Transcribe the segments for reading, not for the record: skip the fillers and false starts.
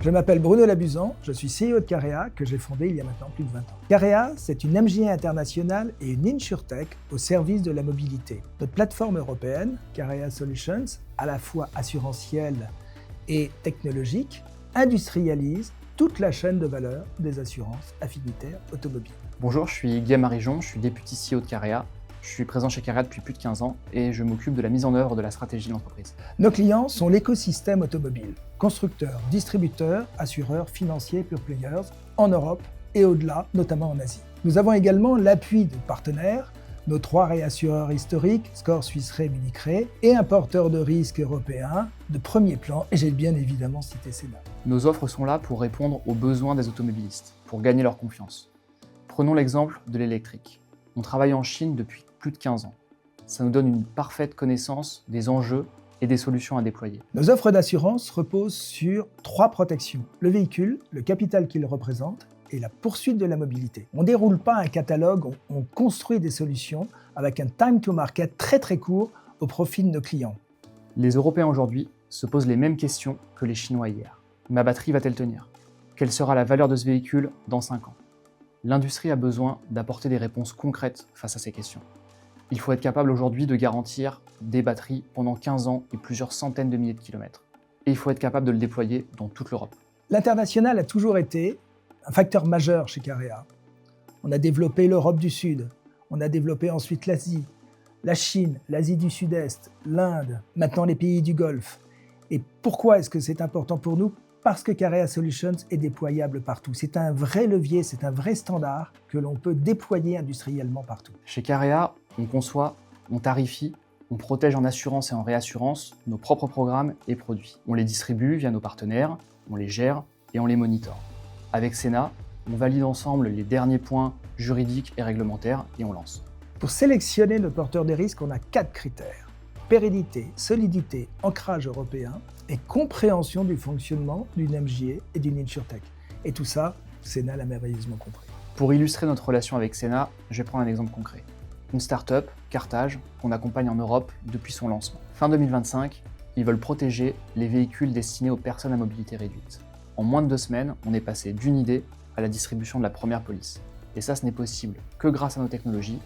Je m'appelle Bruno Labuzan, je suis CEO de Carrea, que j'ai fondé il y a maintenant plus de 20 ans. Carrea, c'est une MGA internationale et une InsurTech au service de la mobilité. Notre plateforme européenne, Carrea Solutions, à la fois assurantielle et technologique, industrialise toute la chaîne de valeur des assurances affinitaires automobiles. Bonjour, je suis Guillaume Arijon, je suis député CEO de Carrea. Je suis présent chez Carrea depuis plus de 15 ans et je m'occupe de la mise en œuvre de la stratégie de l'entreprise. Nos clients sont l'écosystème automobile, constructeurs, distributeurs, assureurs, financiers, pure players, en Europe et au-delà, notamment en Asie. Nous avons également l'appui de partenaires, nos 3 réassureurs historiques, Score, Swiss Re, Munich Re, et un porteur de risque européen de premier plan, et j'ai bien évidemment cité Sénat. Nos offres sont là pour répondre aux besoins des automobilistes, pour gagner leur confiance. Prenons l'exemple de l'électrique. On travaille en Chine depuis plus de 15 ans. Ça nous donne une parfaite connaissance des enjeux et des solutions à déployer. Nos offres d'assurance reposent sur 3 protections: le véhicule, le capital qu'il représente et la poursuite de la mobilité. On ne déroule pas un catalogue, on construit des solutions avec un time to market très court au profit de nos clients. Les Européens aujourd'hui se posent les mêmes questions que les Chinois hier. Ma batterie va-t-elle tenir? Quelle sera la valeur de ce véhicule dans 5 ans? L'industrie a besoin d'apporter des réponses concrètes face à ces questions. Il faut être capable aujourd'hui de garantir des batteries pendant 15 ans et plusieurs centaines de milliers de kilomètres. Et il faut être capable de le déployer dans toute l'Europe. L'international a toujours été un facteur majeur chez Carrea. On a développé l'Europe du Sud, on a développé ensuite l'Asie, la Chine, l'Asie du Sud-Est, l'Inde, maintenant les pays du Golfe. Et pourquoi est-ce que c'est important pour nous? Parce que Carrea Solutions est déployable partout. C'est un vrai levier, c'est un vrai standard que l'on peut déployer industriellement partout. Chez Carrea, on conçoit, on tarifie, on protège en assurance et en réassurance nos propres programmes et produits. On les distribue via nos partenaires, on les gère et on les monitore. Avec Sénat, on valide ensemble les derniers points juridiques et réglementaires et on lance. Pour sélectionner nos porteurs de risques, on a 4 critères: pérennité, solidité, ancrage européen et compréhension du fonctionnement d'une MGA et d'une InsurTech. Et tout ça, Sénat l'a merveilleusement compris. Pour illustrer notre relation avec Sénat, je vais prendre un exemple concret. Une start-up, Cartage, qu'on accompagne en Europe depuis son lancement. Fin 2025, ils veulent protéger les véhicules destinés aux personnes à mobilité réduite. En moins de 2 semaines, on est passé d'une idée à la distribution de la première police. Et ça, ce n'est possible que grâce à nos technologies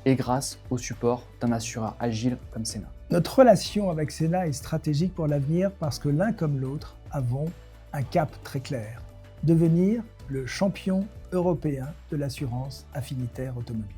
et grâce au support d'un assureur agile comme Sénat. Notre relation avec Sénat est stratégique pour l'avenir parce que l'un comme l'autre avons un cap très clair: devenir le champion européen de l'assurance affinitaire automobile.